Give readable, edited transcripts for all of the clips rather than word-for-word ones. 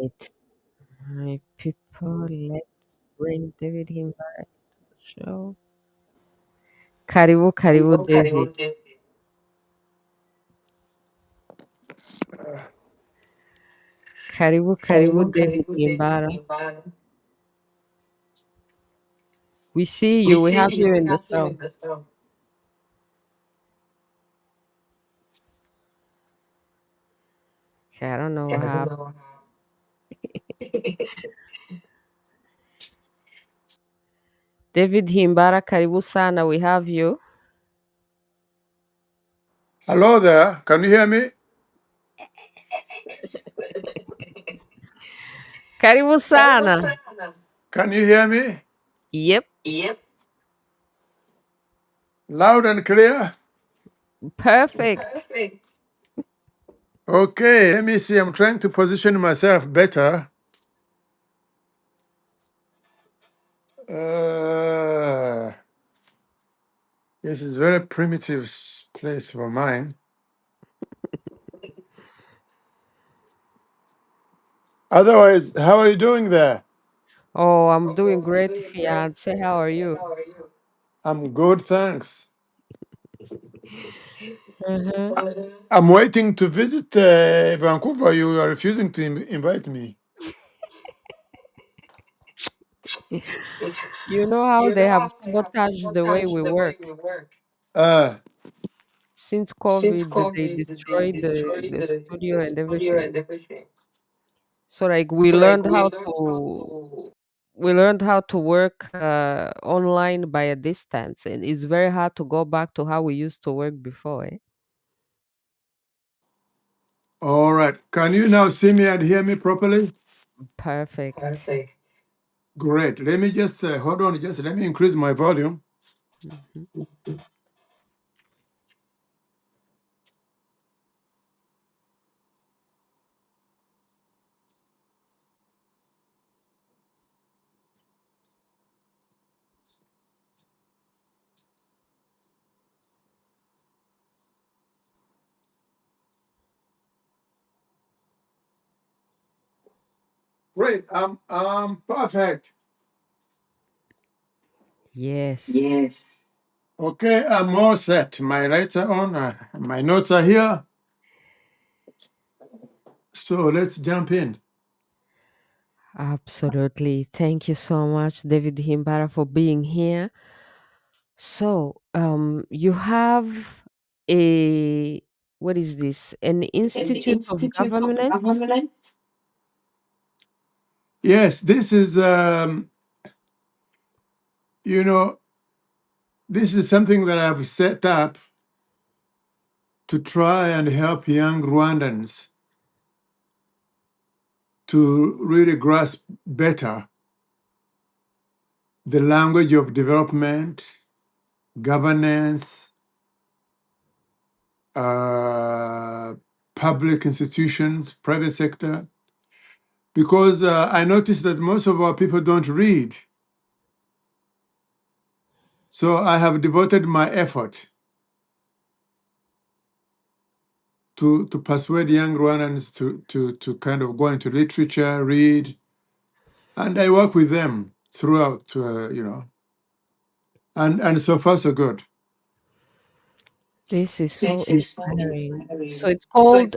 Right. My people, let's bring David Himbara to the show. Karibu, karibu, David. Karibu, karibu, David Himbara. We see you. We have you in the show. Okay, I don't know what happened. David Himbara, karibu sana. We have you. Hello there. Can you hear me? Karibu sana. Can you hear me? Yep. Loud and clear? Perfect. Okay, let me see. I'm trying to position myself better. This is very primitive place for mine. Otherwise, how are you doing there? Oh, I'm doing great, fiance. How are you? I'm good, thanks. Uh-huh. I'm waiting to visit Vancouver. You are refusing to invite me. You know how they have sabotaged the way we work. Uh, Since COVID, they destroyed the studio and everything. So like we learned how to work online by a distance, and it's very hard to go back to how we used to work before. Eh? all right. Can you now see me and hear me properly? Perfect. Great. Let me just hold on. Just let me increase my volume. Mhm. Great. Perfect. Yes. Okay, I'm all set. My lights are on. My notes are here. So let's jump in. Absolutely. Thank you so much, David Himbara, for being here. So, you have a what is this? An Institute of Governance? Yes, this is you know, this is something that I've set up to try and help young Rwandans to really grasp better the language of development, governance, uh, public institutions, private sector, because I noticed that most of our people don't read. So I have devoted my effort to persuade young Rwandans to kind of go into literature, read, and I work with them throughout, and so far so good. This is so inspiring. So it's called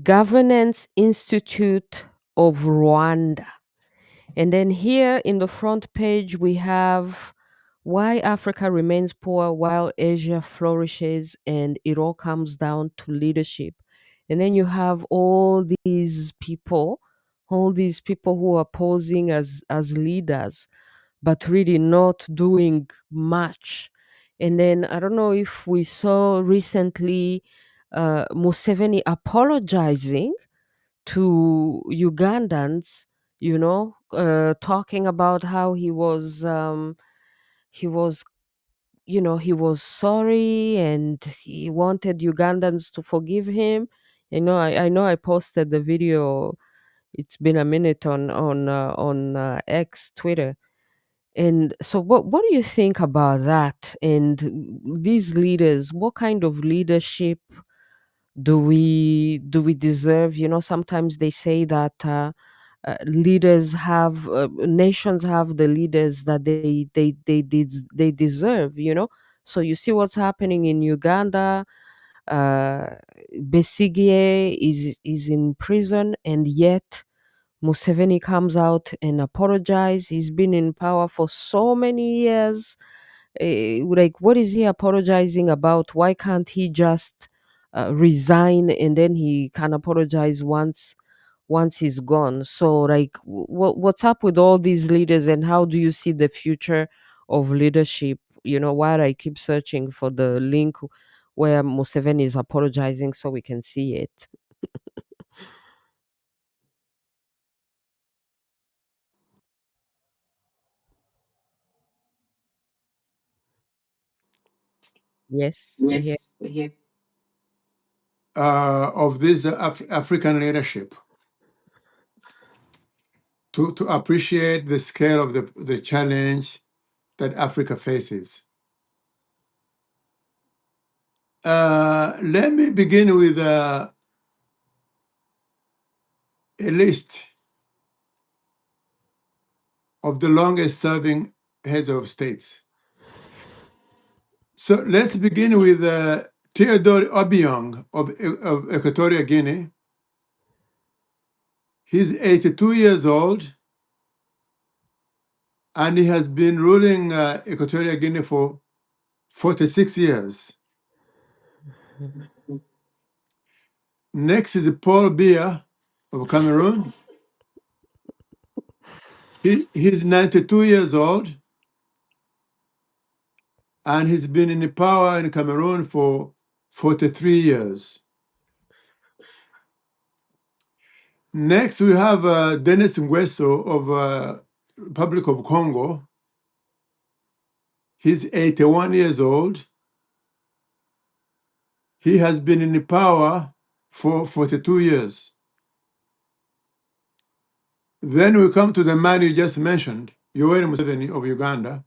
Governance Institute of Rwanda. And then here in the front page, we have why Africa remains poor while Asia flourishes, and it all comes down to leadership. And then you have all these people who are posing as leaders, but really not doing much. And then I don't know if we saw recently Museveni apologizing to Ugandans, talking about how he was, he was sorry and he wanted Ugandans to forgive him. I know I posted the video. It's been a minute on X Twitter. And so, what do you think about that? And these leaders, what kind of leadership Do we deserve, sometimes they say that leaders have nations have the leaders that they deserve, so you see what's happening in Uganda. uh Besigye is in prison, and yet Museveni comes out and apologize. He's been in power for so many years. Like, what is he apologizing about? Why can't he just resign, and then he can apologize once he's gone? So, like, what's up with all these leaders, and how do you see the future of leadership? While I keep searching for the link where Museveni is apologizing so we can see it. Yes, we hear. Of this African leadership, to appreciate the scale of the challenge that Africa faces. Let me begin with a list of the longest serving heads of states. So let's begin with Theodore Obiang of Equatorial Guinea. He's 82 years old, and he has been ruling Equatorial Guinea for 46 years. Next is Paul Biya of Cameroon. He's 92 years old, and he's been in power in Cameroon for 43 years. Next, we have Denis Nguesso of Republic of Congo. He's 81 years old. He has been in power for 42 years. Then we come to the man you just mentioned, Yoweri Museveni of Uganda.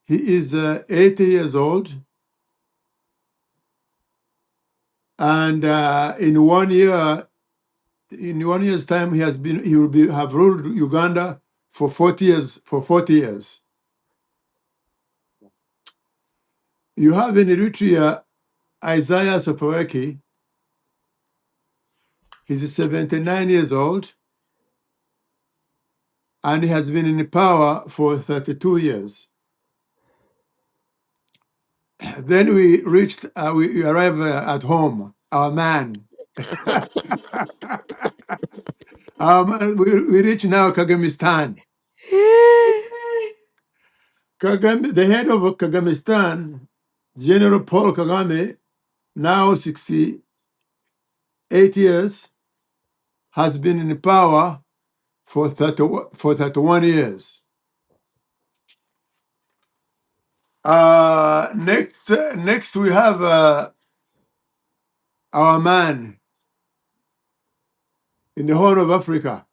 He is 80 years old, and in 1 year's time, he will have ruled Uganda for 40 years. For 40 years, you have in Eritrea Isaiah Afwerki. He's 79 years old, and he has been in power for 32 years. Then we arrive at home. Our man, we reach now Kagamistan. Kagame, the head of Kagamistan, General Paul Kagame, now 68 years, has been in power for 31 years. Next we have our man in the Horn of Africa,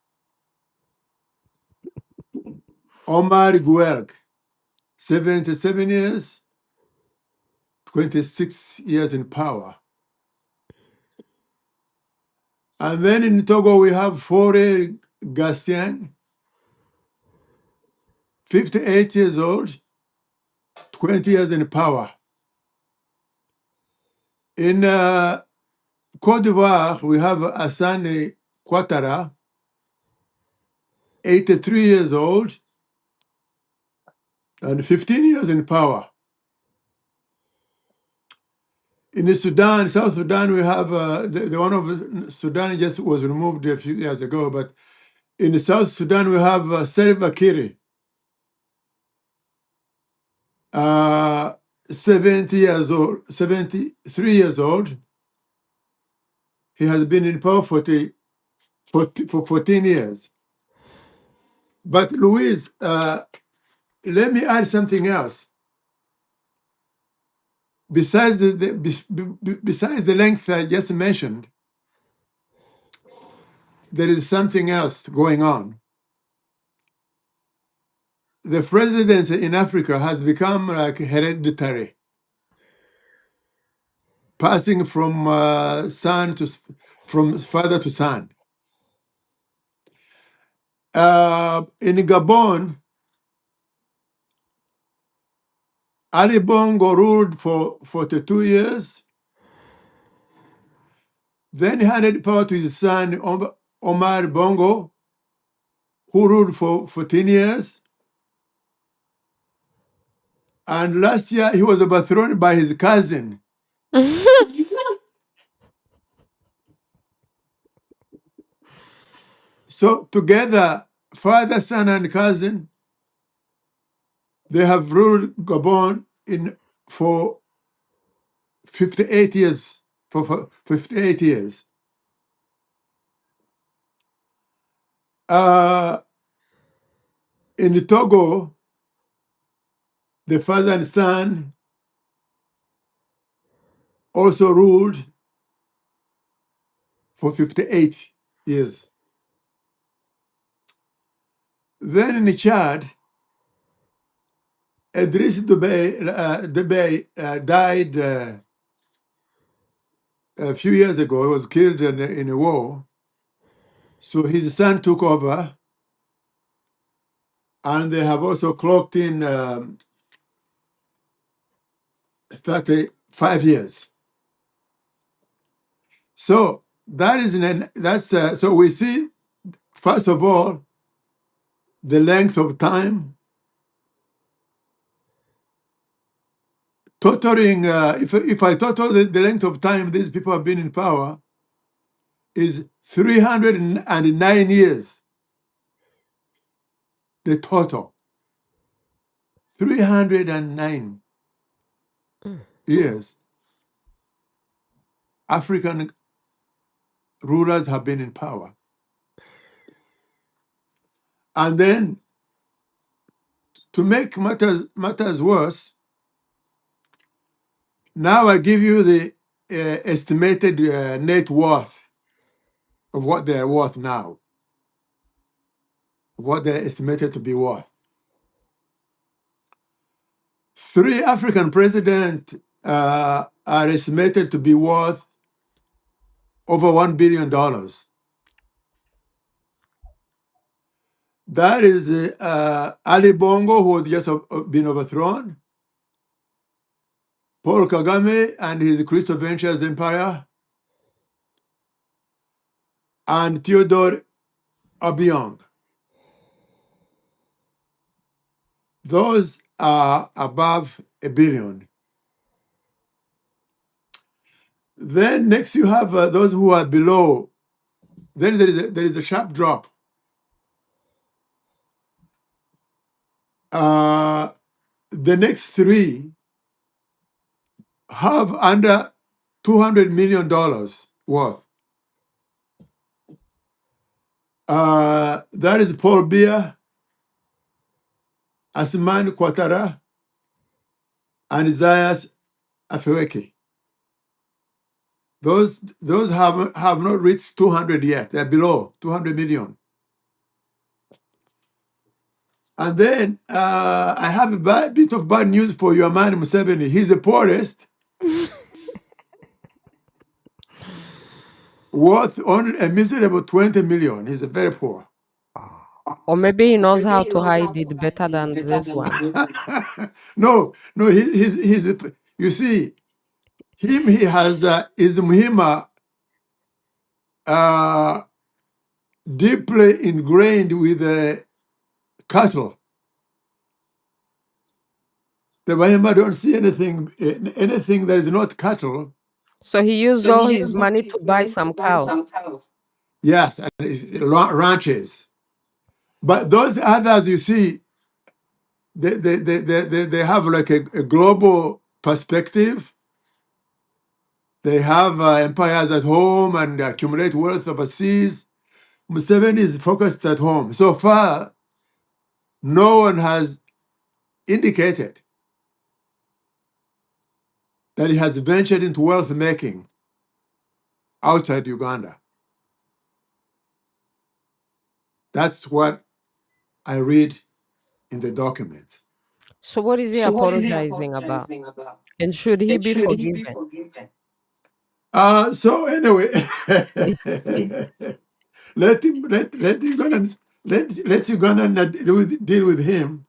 Omar Guelleh, 77 years, 26 years in power. And then in Togo, we have Faure Gatien, 58 years old, 20 years in power. In Cote d'Ivoire, we have Asani Ouattara, 83 years old, and 15 years in power. In the Sudan, South Sudan, we have the one of Sudan just was removed a few years ago, but in the South Sudan, we have Salva Kiir, 70 years old, 73 years old. He has been in power for 14 years. But Louise, let me add something else. Besides besides the length I just mentioned, there is something else going on. The presidency in Africa has become like hereditary. passing from from father to son. In Gabon, Ali Bongo ruled for 42 years. Then he handed power to his son Omar Bongo, who ruled for 14 years. And last year he was overthrown by his cousin. So together, father, son, and cousin, they have ruled Gabon for 58 years. For 58 years. In Togo, the father and son also ruled for 58 years. Then in Chad, Idriss Deby died a few years ago. He was killed in a war. So his son took over, and they have also clocked in 35 years. So so we see, first of all, the length of time. Totaling, if I total the length of time these people have been in power, is 309 years. The total. 309 years. African rulers have been in power. And then, to make matters worse, now I give you the estimated net worth of what they are worth now, what they're estimated to be worth. 3 African presidents are estimated to be worth over $1 billion. That is Ali Bongo, who has just been overthrown, Paul Kagame and his Crystal Ventures empire, and Theodore Obiang. Those are above $1 billion. Then next you have those who are below. Then there is a sharp drop. The next 3 have under $200 million worth. That is Paul Biya, Asman Ouattara, and Isaias Afewerki. Those have not reached 200 yet. They're below 200 million. And then I have a bit of bad news for your man Museveni. He's the poorest, worth only a miserable 20 million. He's very poor. Or maybe he knows how to hide it better than this one. No, he's you see, he has is Muhima deeply ingrained with cattle. The Bahima don't see anything that is not cattle. So he used all his money to buy some cows. Yes, and ranches. But those others, you see, they have like a global perspective. They have empires at home and accumulate wealth overseas. Museveni is focused at home. So far, no one has indicated that he has ventured into wealth making outside Uganda. That's what I read in the document. So what is he apologizing about? And should he be forgiven? So anyway, let him let Ugandans let Ugandans deal with him.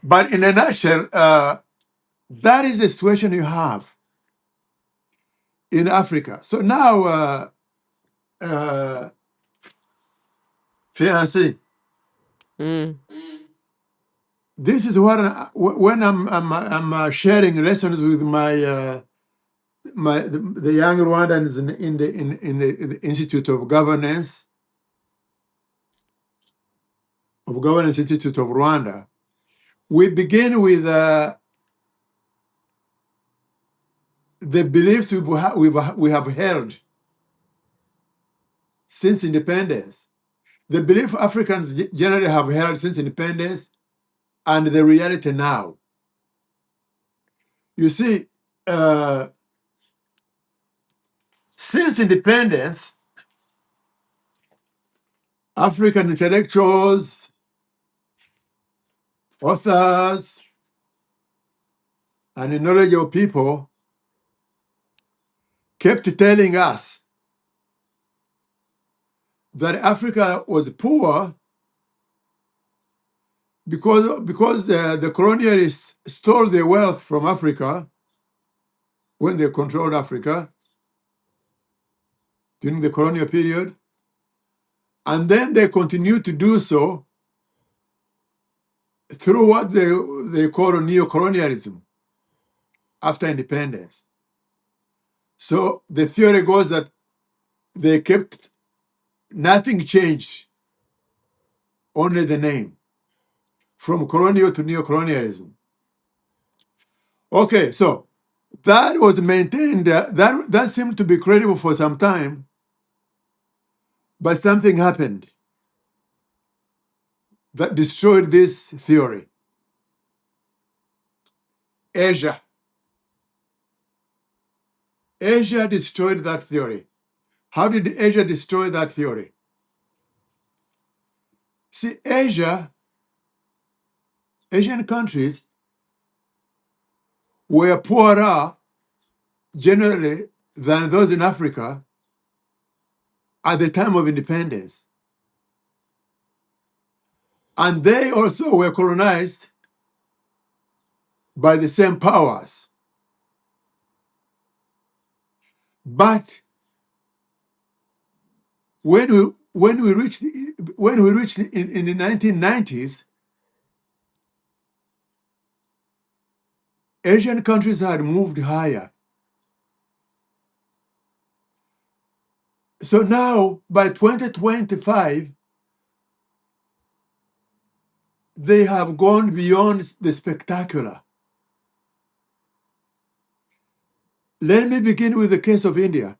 But in a nutshell, that is the situation you have in Africa. So now, fiancé, Mm. this is what when I'm sharing lessons with my the young Rwandans in the Institute of Governance Institute of Rwanda. We begin with the beliefs we have held since independence. The belief Africans generally have held since independence, and the reality now. You see, since independence, African intellectuals, authors, and knowledgeable people kept telling us that Africa was poor because the colonialists stole their wealth from Africa when they controlled Africa during the colonial period, and then they continued to do so through what they call neo-colonialism after independence. So the theory goes that they kept nothing changed, only the name, from colonial to neo-colonialism. Okay, so that was maintained. That seemed to be credible for some time, but something happened that destroyed this theory. Asia. Asia destroyed that theory. How did Asia destroy that theory? See, Asian countries were poorer generally than those in Africa at the time of independence. And they also were colonized by the same powers. But when we reached in the 1990s, Asian countries had moved higher. So now by 2025, they have gone beyond the spectacular. Let me begin with the case of India,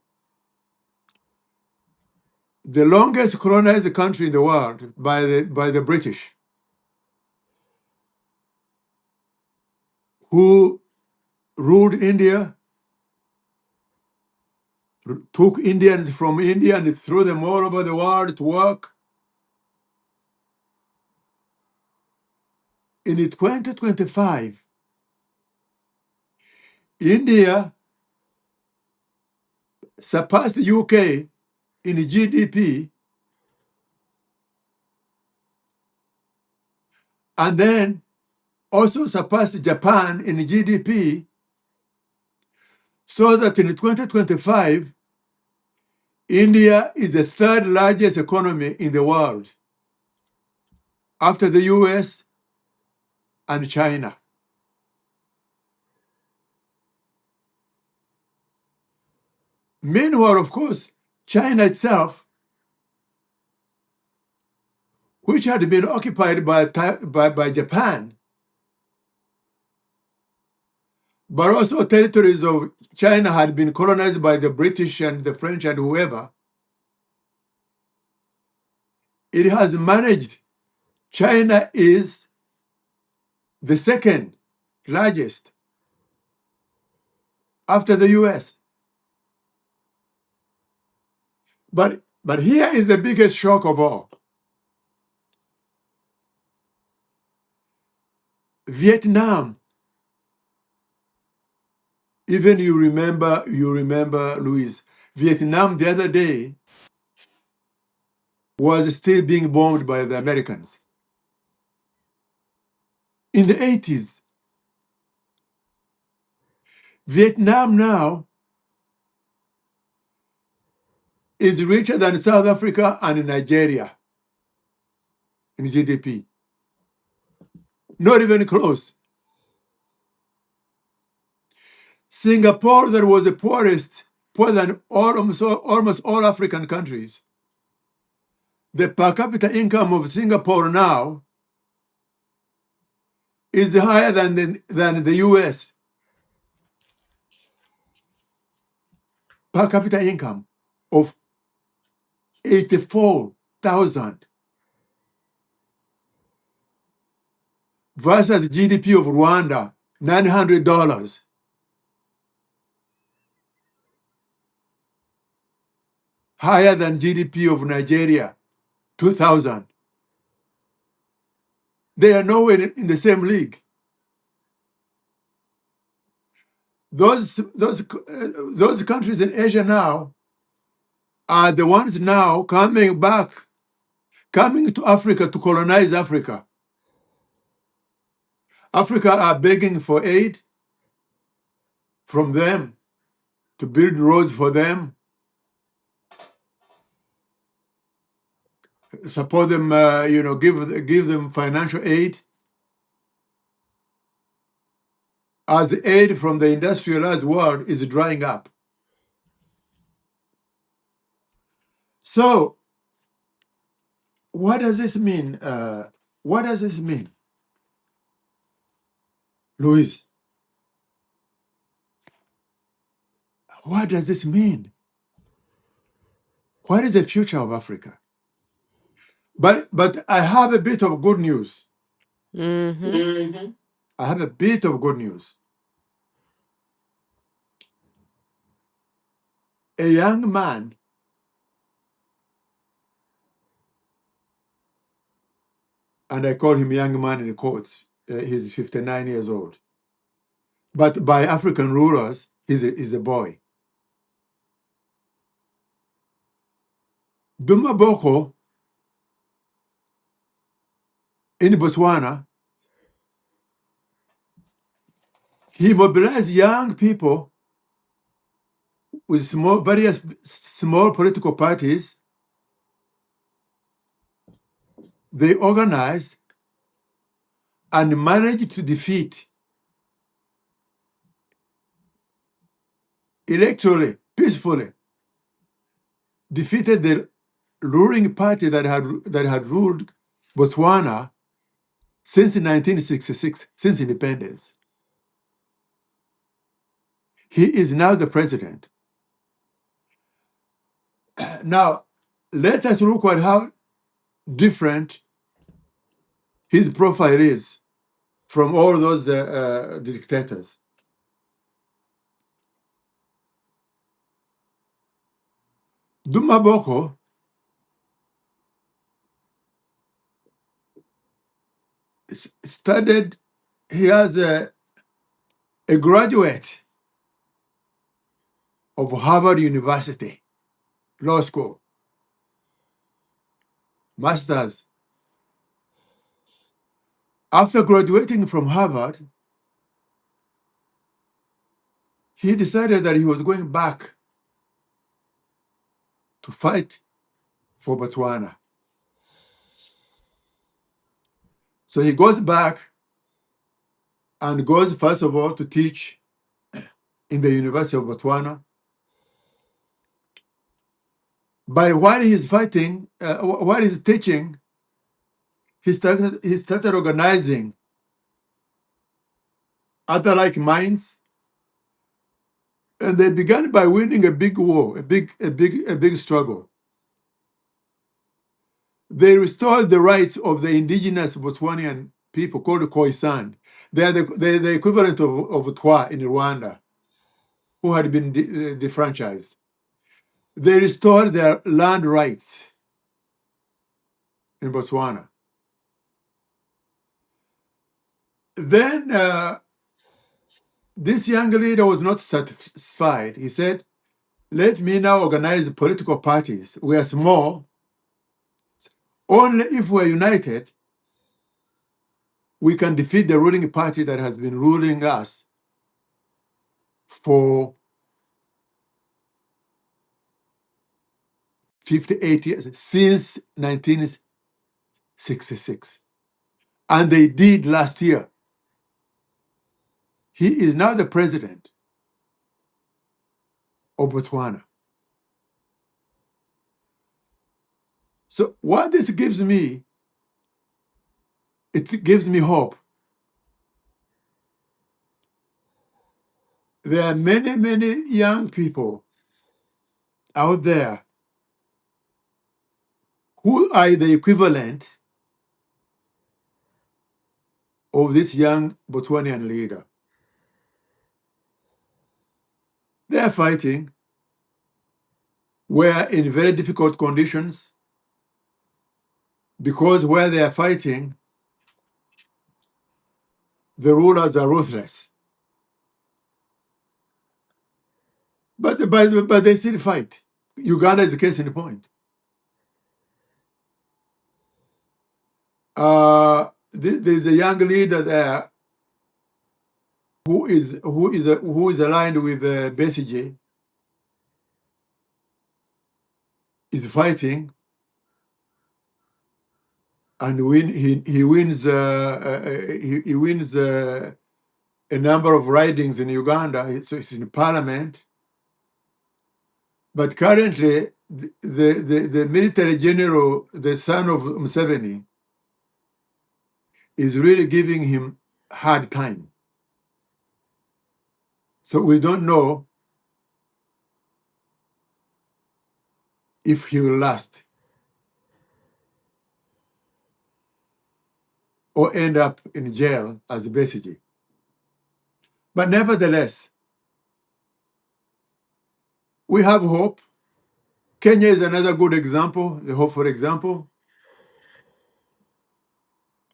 the longest colonized country in the world by the British, who ruled India, took Indians from India and threw them all over the world to work. In 2025, India surpassed the UK in GDP, and then also surpassed Japan in GDP, so that in 2025, India is the third largest economy in the world after the US and China. Meanwhile, of course, China itself, which had been occupied by Japan, but also territories of China had been colonized by the British and the French and whoever, it has managed. China is the second largest after the US. But here is the biggest shock of all. Vietnam Even you remember, Louise, Vietnam the other day was still being bombed by the Americans. In the 80s, Vietnam now is richer than South Africa and Nigeria in GDP. Not even close. Singapore, that was the poorest, poorer than almost all African countries. The per capita income of Singapore now is higher than the US. Per capita income of 84,000 versus GDP of Rwanda, $900, higher than GDP of Nigeria, 2,000. They are nowhere in the same league. Those countries in Asia now are the ones now coming to Africa to colonize Africa. Africa are begging for aid from them to build roads for them, support them, give them financial aid. As the aid from the industrialized world is drying up. So, what does this mean? What does this mean, Louise? What does this mean? What is the future of Africa? But I have a bit of good news. Mm-hmm. I have a bit of good news. A young man and I call him young man in quotes. He's 59 years old. But by African rulers, he's a boy. Duma Boko in Botswana, he mobilized young people with various small political parties. They organized and managed to defeat electorally, peacefully, defeated the ruling party that had ruled Botswana since 1966, since independence. He is now the president. Now, let us look at how different his profile is from all those dictators. Duma Boko studied, he has a graduate of Harvard University Law School, master's. After graduating from Harvard, he decided that he was going back to fight for Botswana. So he goes back and goes, first of all, to teach in the University of Botswana. But while he's fighting, while he's teaching, he started organizing other like minds, and they began by winning a big war, a big struggle. They restored the rights of the indigenous Botswanian people called Khoisan. They are the equivalent of Twa in Rwanda, who had been defranchised. They restored their land rights in Botswana. Then This young leader was not satisfied. He said, let me now organize political parties. We are small. Only if we're united, we can defeat the ruling party that has been ruling us for 58 years, since 1966. And they did last year. He is now the president of Botswana. So what this gives me, it gives me hope. There are many, many young people out there who are the equivalent of this young Botswanian leader. They are fighting. We're in very difficult conditions because where they are fighting, the rulers are ruthless. But they still fight. Uganda is the case in point. There's a young leader there who is aligned with Besigye, is fighting, and he wins a number of ridings in Uganda. So it's in parliament. But currently, the military general, the son of Museveni, is really giving him hard time. So we don't know if he will last or end up in jail as a Besigye. But nevertheless, we have hope. Kenya is another good example, the hopeful example.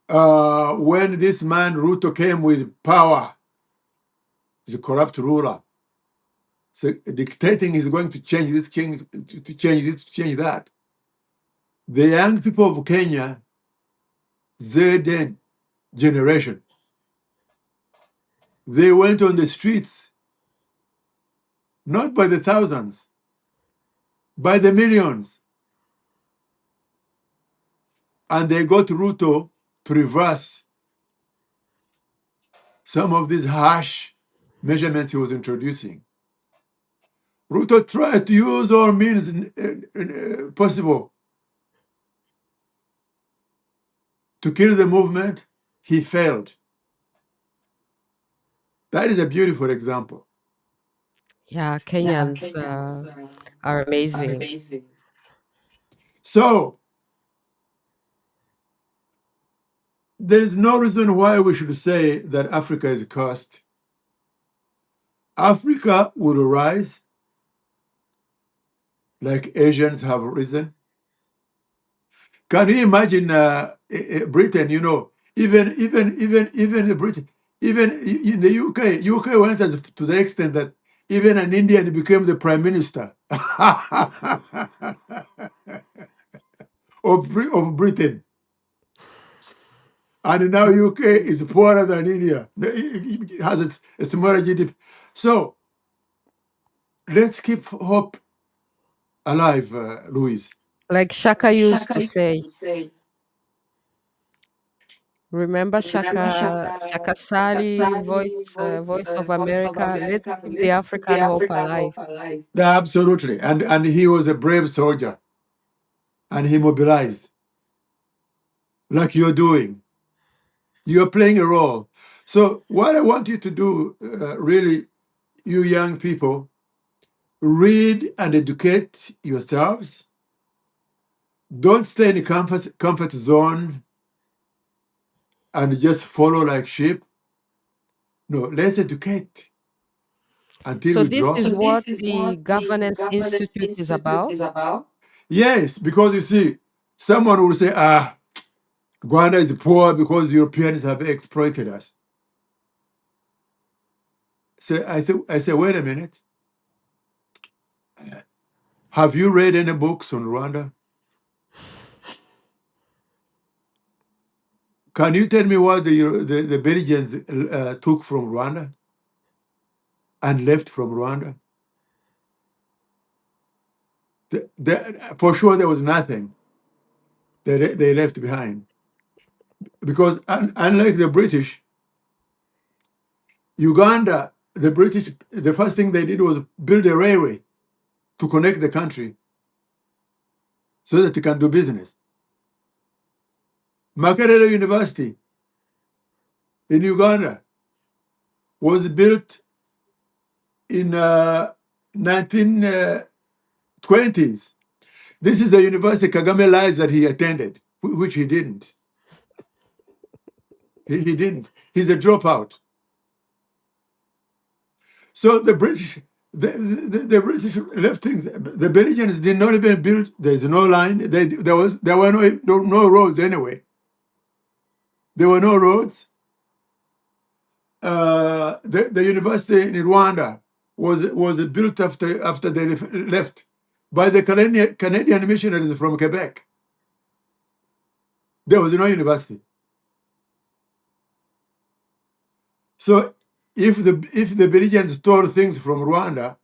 When this man Ruto came with power, he's a corrupt ruler, so dictating he's going to change this, change that. The young people of Kenya, Z generation, they went on the streets, not by the thousands, by the millions. And they got Ruto to reverse some of these harsh measurements he was introducing. Ruto tried to use all means possible to kill the movement. He failed. That is a beautiful example. Yeah, Kenyans are amazing. So there is no reason why we should say that Africa is cursed. Africa will rise like Asians have risen. Can you imagine Britain? You know, even Britain, even in the UK went to the extent that even an Indian became the prime minister of Britain. And now UK is poorer than India. It has a smaller GDP. So let's keep hope alive, Louise. Like Shaka used to say. Remember Shaka Sali, voice of America. Let's keep the African hope alive. Absolutely. And he was a brave soldier. And he mobilized like you're doing. You're playing a role. So what I want you to do, really, you young people, read and educate yourselves. Don't stay in the comfort zone and just follow like sheep. No, let's educate until So we this drop. is what the Governance Institute is about. Yes, because you see, someone will say, Rwanda is poor because Europeans have exploited us. I say, wait a minute. Have you read any books on Rwanda? Can you tell me what the Belgians took from Rwanda and left from Rwanda? For sure, there was nothing they left behind. Because unlike the British, Uganda, the first thing they did was build a railway to connect the country so that they can do business. Makerere University in Uganda was built in 1920s. This is the university Kagame lies that he attended, which he didn't. He didn't. He's a dropout. So the British, the British left things. The Belgians did not even build. There's no line. There were no roads anyway. There were no roads. The university in Rwanda was built after they left by the Canadian missionaries from Quebec. There was no university. So if the Belgians stole things from Rwanda,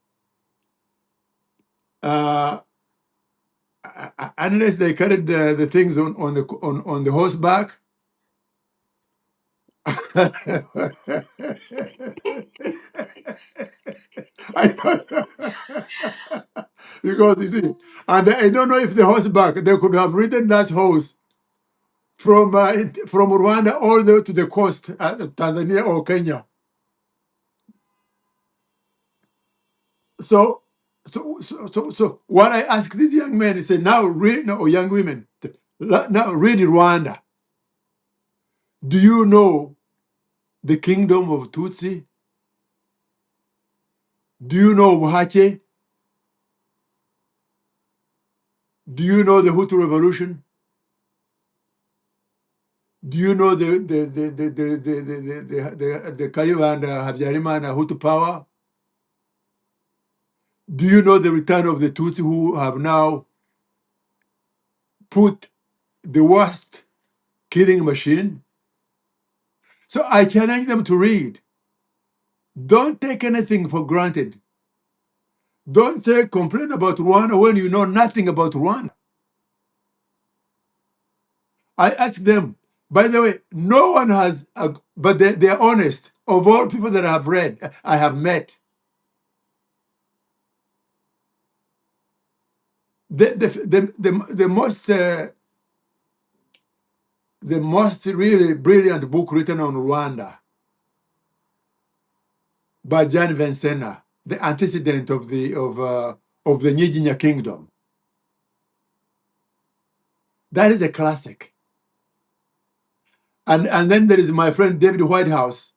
unless they carried the things on the horseback, I don't, because you see, and I don't know if the horseback they could have ridden that horse from Rwanda all the way to the coast, Tanzania or Kenya. So what I ask these young men is, say, now read, or young women, now read Rwanda. Do you know the kingdom of Tutsi? Do you know Buhake? Do you know the Hutu revolution? Do you know the Kayuba and Habyarimana Hutu power? Do you know the return of the Tutsi who have now put the worst killing machine? So I challenge them to read. Don't take anything for granted. Don't complain about Rwanda when you know nothing about Rwanda. I ask them, by the way, no one has, but they're honest. Of all people that I have read, I have met, the most really brilliant book written on Rwanda by Jan Vincena, the antecedent of the Nyiginya Kingdom. That is a classic. And then there is my friend David Whitehouse,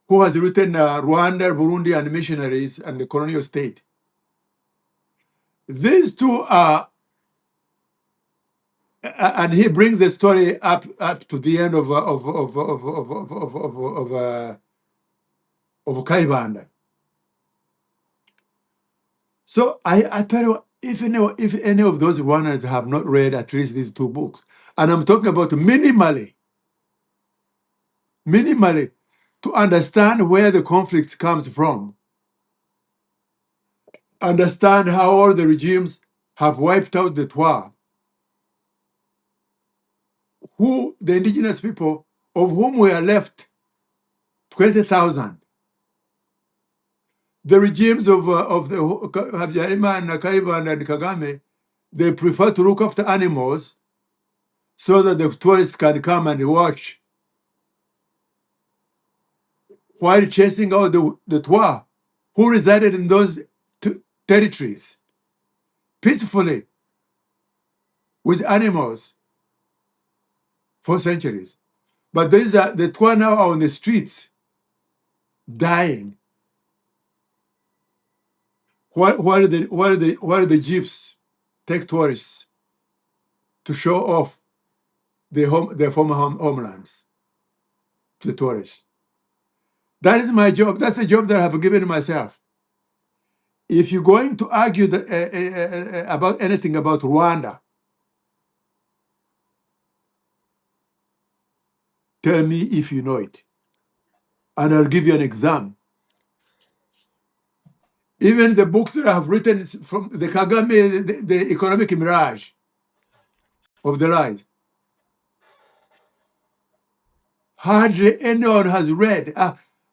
who has written Rwanda, Burundi, and Missionaries and the Colonial State. These two are, and he brings the story up to the end of Kaibanda. So I tell you, if any of those Rwandans have not read at least these two books, and I'm talking about minimally, to understand where the conflict comes from, understand how all the regimes have wiped out the Twa, who the indigenous people of whom we are left 20,000. The regimes of the Habyarimana and Kaiban and Kagame, they prefer to look after animals so that the tourists can come and watch while chasing out the Twa who resided in those territories peacefully with animals for centuries. But the Twa now are on the streets dying. Why do the jeeps take tourists to show off their former homelands to the tourists? That is my job. That's the job that I have given myself. If you're going to argue about anything about Rwanda, tell me if you know it, and I'll give you an exam. Even the books that I have written from the Kagame, the economic mirage of the lies, hardly anyone has read.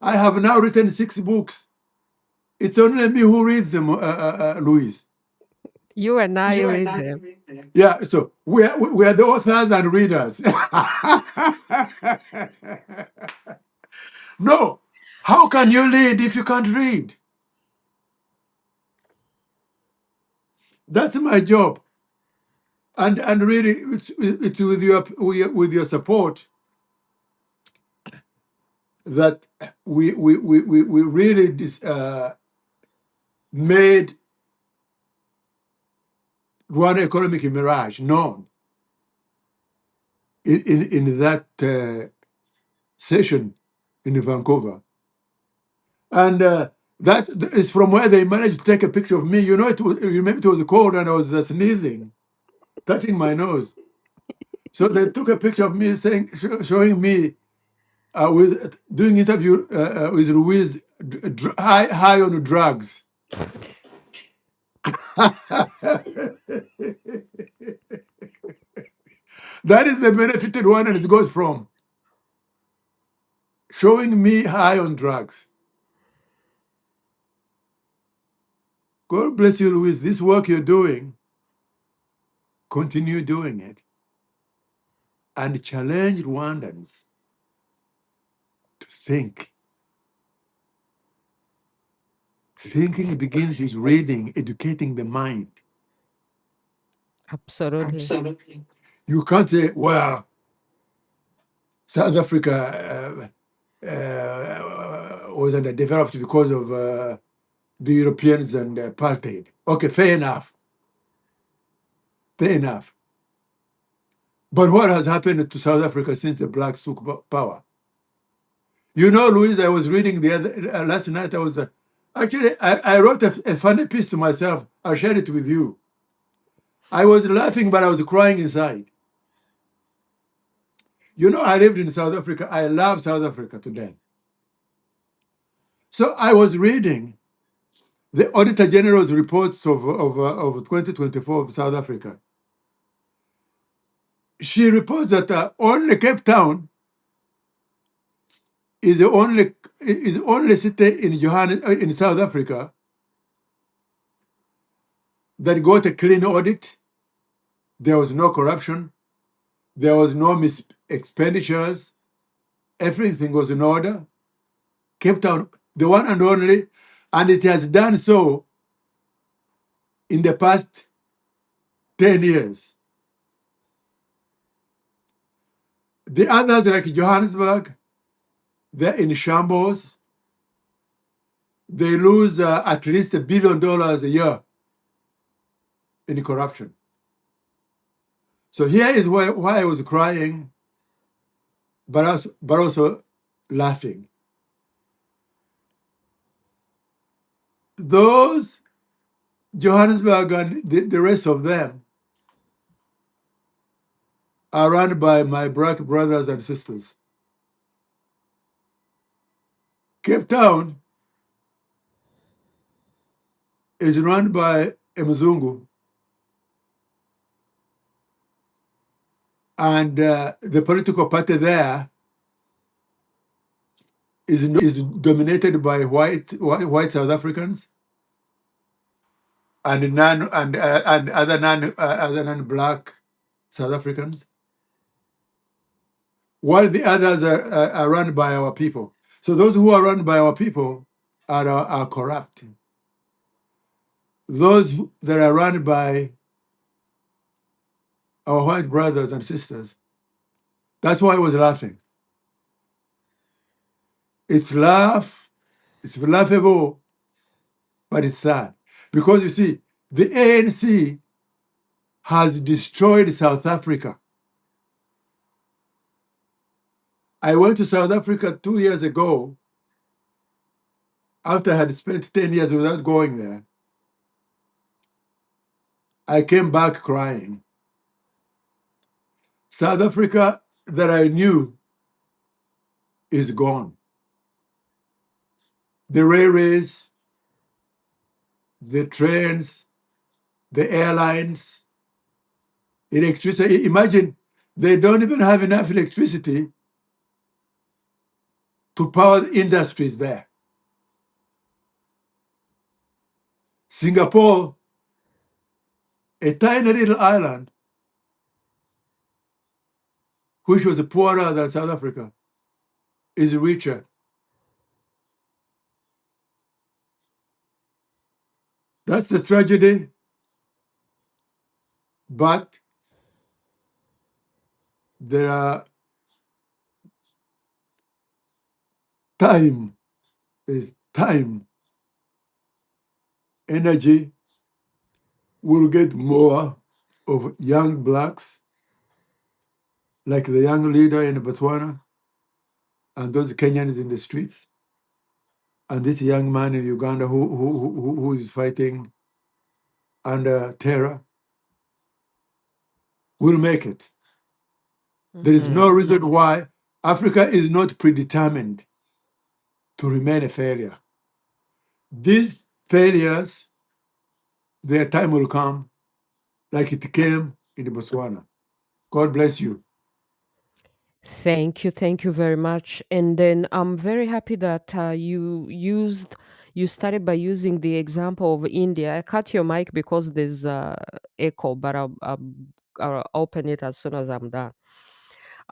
I have now written 6 books. It's only me who reads them, Louise. You and I read them. Yeah, so we are the authors and readers. No, how can you lead if you can't read? That's my job, and really, it's with your support that we really made Rwanda economic mirage known in that session in Vancouver. And that is from where they managed to take a picture of me. You know, remember it was cold and I was sneezing, touching my nose. So they took a picture of me showing me with doing interview with Louise high on drugs. That is the benefited one, and it goes from showing me high on drugs. God bless you, Louise. This work you're doing, continue doing it and challenge Rwandans to think. Thinking begins with reading, educating the mind. Absolutely. You can't say, well, South Africa was underdeveloped because of the Europeans and apartheid. Okay, fair enough. Fair enough. But what has happened to South Africa since the blacks took power? You know, Louise, I was reading the other last night. I was actually I wrote a funny piece to myself. I'll share it with you. I was laughing, but I was crying inside. You know, I lived in South Africa. I love South Africa to death. So I was reading the Auditor General's reports of 2024 of South Africa. She reports that only Cape Town is the only city in South Africa that got a clean audit. There was no corruption. There was no expenditures. Everything was in order. Cape Town, the one and only, and it has done so in the past 10 years. The others, like Johannesburg, they're in shambles. They lose at least $1 billion a year in corruption. So here is why I was crying, but also laughing. Those Johannesburg and the rest of them are run by my black brothers and sisters. Cape Town is run by a Mzungu, and the political party there is dominated by white South Africans and other non-black South Africans, while the others are run by our people. So those who are run by our people are corrupt. Those that are run by our white brothers and sisters. That's why I was laughing. It's laughable, but it's sad. Because you see, the ANC has destroyed South Africa. I went to South Africa 2 years ago after I had spent 10 years without going there, I came back crying. South Africa that I knew is gone. The railways, the trains, the airlines, electricity. Imagine they don't even have enough electricity to power the industries there. Singapore, a tiny little island, which was poorer than South Africa, is richer. That's the tragedy, but there are time, is time, energy will get more of young blacks, like the young leader in Botswana, and those Kenyans in the streets, and this young man in Uganda who is fighting under terror will make it. There is no reason why Africa is not predetermined to remain a failure. These failures, their time will come, like it came in Botswana. God bless you. Thank you very much. And then I'm very happy that you started by using the example of India. I cut your mic because there's echo, but I'll open it as soon as I'm done.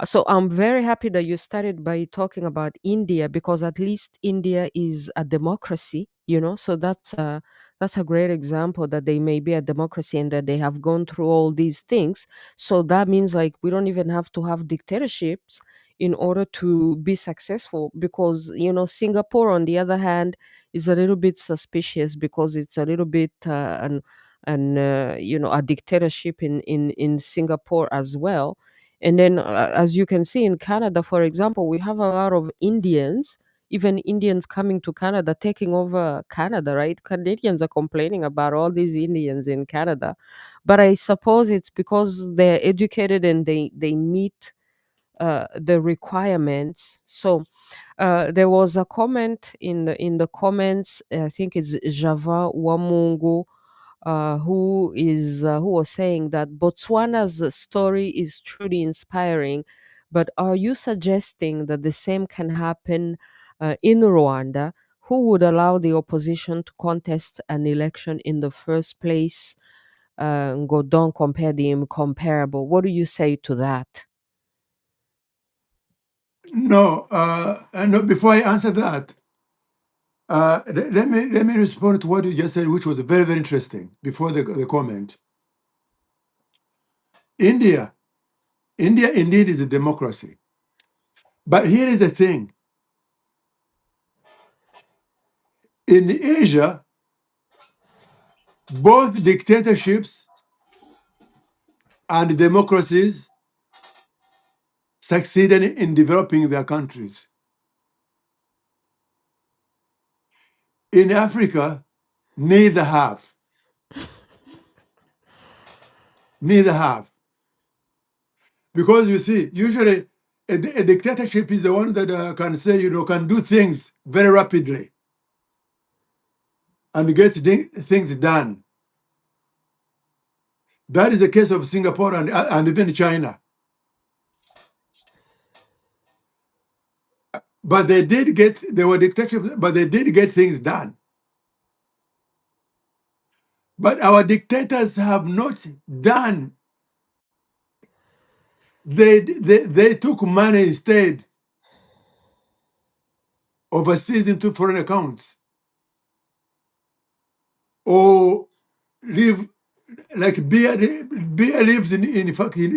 So I'm very happy that you started by talking about India because at least India is a democracy, you know. So that's a great example that they may be a democracy and that they have gone through all these things. So that means like we don't even have to have dictatorships in order to be successful because you know Singapore on the other hand is a little bit suspicious because it's a little bit you know a dictatorship in Singapore as well. And then, as you can see in Canada, for example, we have a lot of Indians, even Indians coming to Canada, taking over Canada, right? Canadians are complaining about all these Indians in Canada. But I suppose it's because they're educated and they meet the requirements. So there was a comment in the comments. I think it's Java Wamungu who was saying that Botswana's story is truly inspiring, but are you suggesting that the same can happen in Rwanda? Who would allow the opposition to contest an election in the first place? Go don't compare the incomparable. What do you say to that? No, no. Before I answer that, let me respond to what you just said, which was very very interesting. Before the comment, India, India indeed is a democracy, but here is the thing: in Asia, both dictatorships and democracies succeeded in developing their countries. In Africa, neither have. Neither have. Because you see, usually a dictatorship is the one that can say, you know, can do things very rapidly and get things done. That is the case of Singapore and even China. But they were dictatorships, but they did get things done. But our dictators have not done. They took money instead overseas into foreign accounts or live like Biya lives in fact he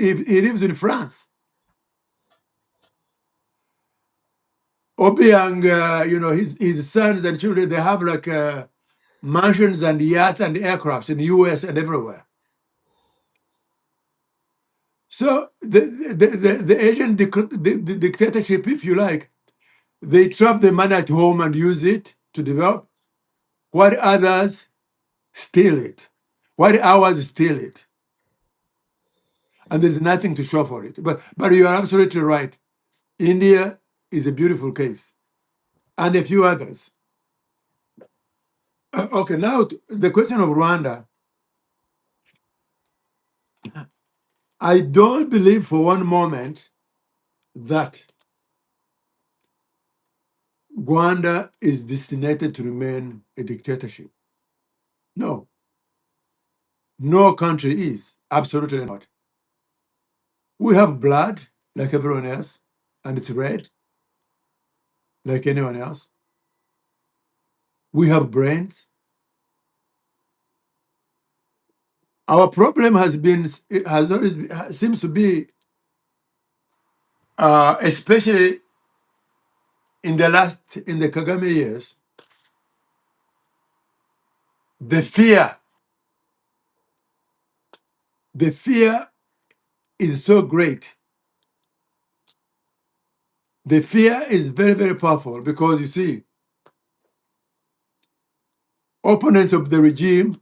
lives in France. Obiang, you know, his sons and children, they have like mansions and yachts and aircrafts in the US and everywhere. So the Asian dictatorship, if you like, they trap the money at home and use it to develop, while others steal it, while ours steal it, and there's nothing to show for it. But you are absolutely right. India is a beautiful case, and a few others. Okay, now the question of Rwanda. I don't believe for one moment that Rwanda is destined to remain a dictatorship. No, no country is. Absolutely not. We have blood like everyone else, and it's red like anyone else. We have brains. Our problem has been, it has always been, seems to be, especially in the Kagame years, the fear. The fear is so great. The fear is very, very powerful because you see, opponents of the regime,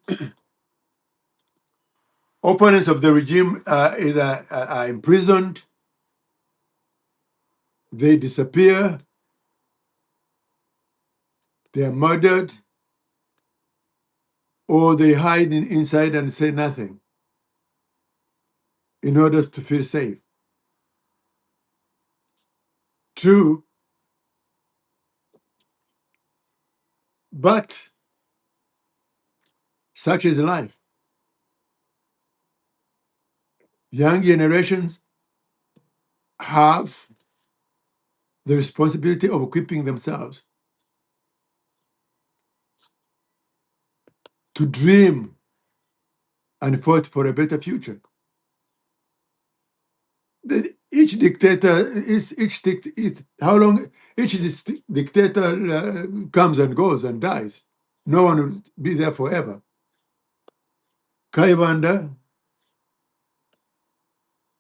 either are imprisoned, they disappear, they are murdered, or they hide inside and say nothing in order to feel safe. True, but such is life. Young generations have the responsibility of equipping themselves to dream and fight for a better future. Each dictator how long dictator comes and goes and dies. No one will be there forever. Kaibanda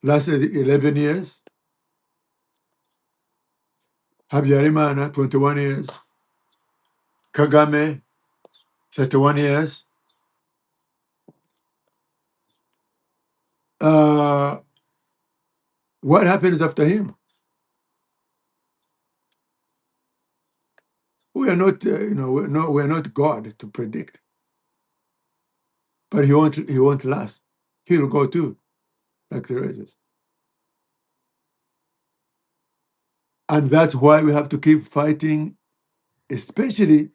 lasted 11 years. Habyarimana, 21 years. Kagame, 31 years. Uh, what happens after him? We are not, we're not God to predict. But he won't last. He'll go too, like the rest. And that's why we have to keep fighting, especially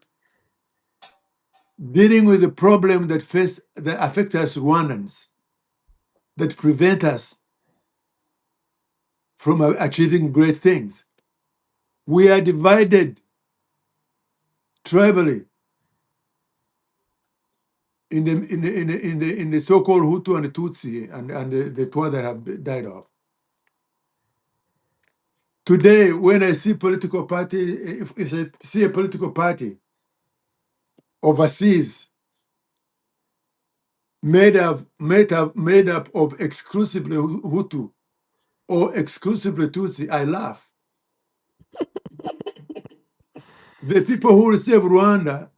dealing with the problem that affect us Rwandans, that prevent us from achieving great things. We are divided tribally in the so-called Hutu and the Tutsi and the Twa that have died off. Today, when I see political party, if I see a political party overseas made up of exclusively Hutu or exclusively Tutsi, I laugh. The people who receive Rwanda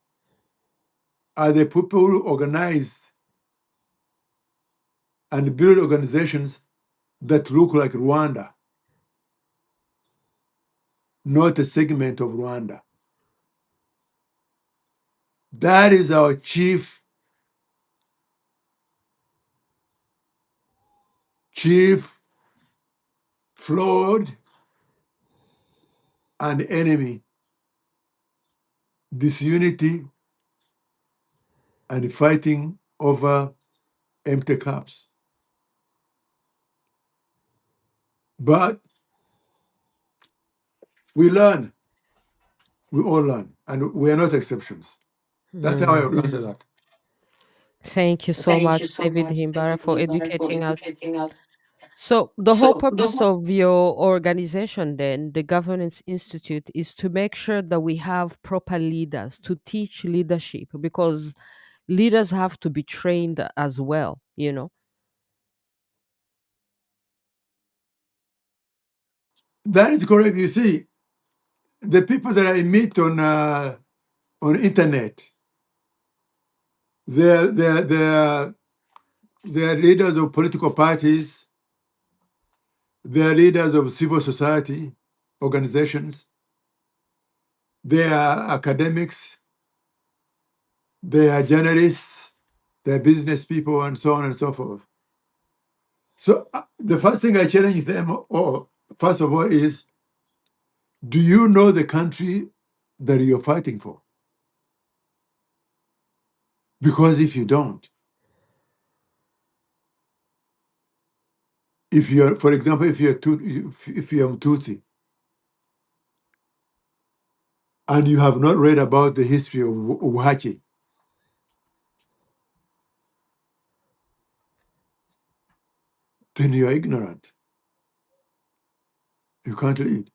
are the people who organize and build organizations that look like Rwanda, not a segment of Rwanda. That is our chief flawed and enemy, disunity and fighting over empty cups. But we learn, we all learn, and we are not exceptions. That's how I would answer that. Thank you so much, David Himbara, for educating us. So, the whole purpose of your organization, then, the Governance Institute, is to make sure that we have proper leaders to teach leadership because leaders have to be trained as well, you know? That is correct. You see, the people that I meet on on internet. They're leaders of political parties. They're leaders of civil society organizations. They are academics. They are journalists. They're business people, and so on and so forth. So the first thing I challenge them, first of all, is, do you know the country that you're fighting for? Because if you don't, if you're, for example, if you're Tutsi, and you have not read about the history of Uhachi, then you're ignorant. You can't lead.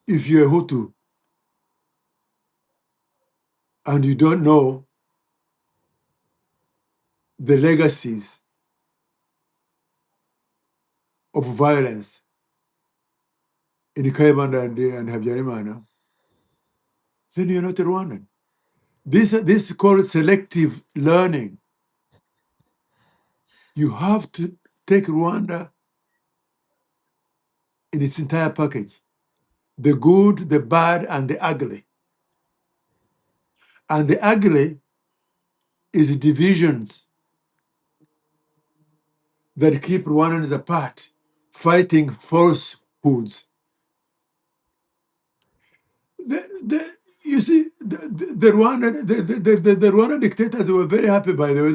If you're a Hutu and you don't know the legacies of violence in Kaibanda and Habyarimana, then you're not a Rwandan. This is called selective learning. You have to take Rwanda in its entire package, the good, the bad, and the ugly. And the ugly is divisions that keep Rwandans apart, fighting falsehoods. You see, the Rwandan dictators were very happy, by the way.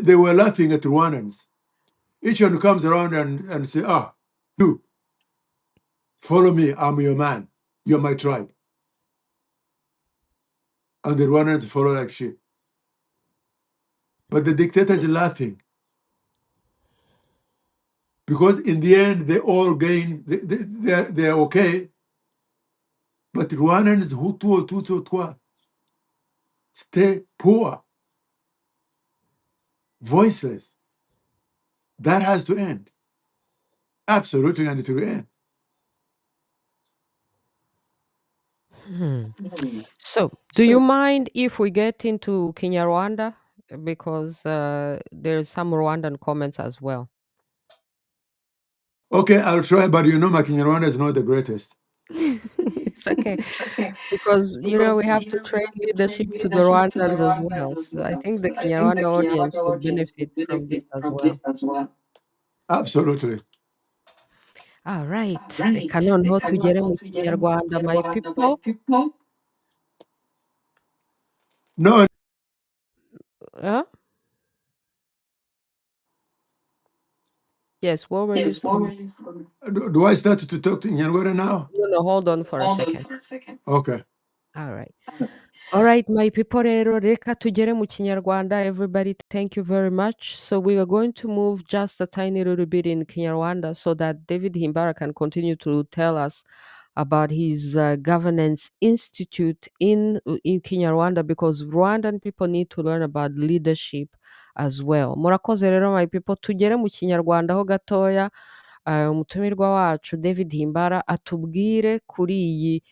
They were laughing at Rwandans. Each one comes around and say, you, follow me, I'm your man, you're my tribe. And the Rwandans follow like sheep. But the dictators are laughing. Because in the end, they all gain, they're okay. But Rwandans, Hutu or Tutsi or Twa, stay poor, voiceless. That has to end. Absolutely, and it will end. So, do you mind if we get into Kinyarwanda? Because there's some Rwandan comments as well. Okay, I'll try, but my Kinyarwanda is not the greatest. It's okay. Because, we have to train leadership to the Rwandans as well. So I think the Kinyarwanda audience would benefit from this as well. Absolutely. All right. Reka noneho tugere mu Kinyarwanda, my people. No, Huh? Yes, what were you saying? do I start to talk to Kinyarwanda now? No, hold on for a second. Okay. All right. All right, my people, rero reka tugere mu Kinyarwanda. Everybody, thank you very much. So we are going to move just a tiny little bit in Kinyarwanda so that David Himbara can continue to tell us about his governance institute in Kinyarwanda, because Rwandan people need to learn about leadership as well. Murakoze rero, my people, tugere mu Kinyarwanda ho gatoya. Umutumirwa wacu David Himbara atubwire kuri iyi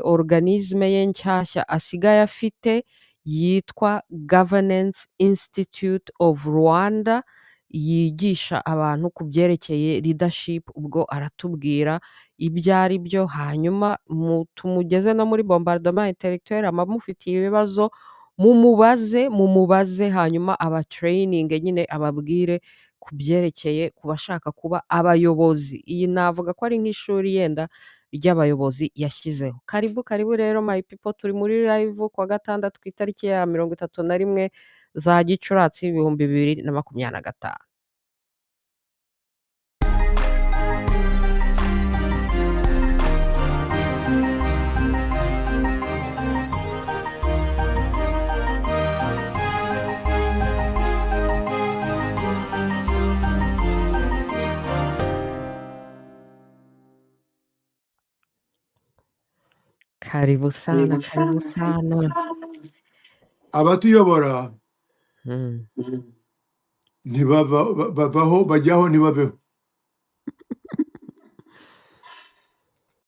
organisme ye nshyashya asigaye afite yitwa Governance Institute of Rwanda, yigisha abantu ku byerekeye leadership. Ubwo aratubwira ibyo ari byo, hanyuma tumugeze no muri bombardement intellectuel. Amamufitiye ibibazo mumubaze, hanyuma abatraining nyine ababwire ku byerekeye ku bashaka kuba abayobozi. Iyi navuga ko ari nk'ishuri yenda ry'abayobozi yashyizeho. Karibu rero my people, turi muri live kuwa gatandatu ku itariki ya 31 za Gicurasi 2025. Karibu sana. Abatuyobora ntibavaho bajyaho ntibabeho.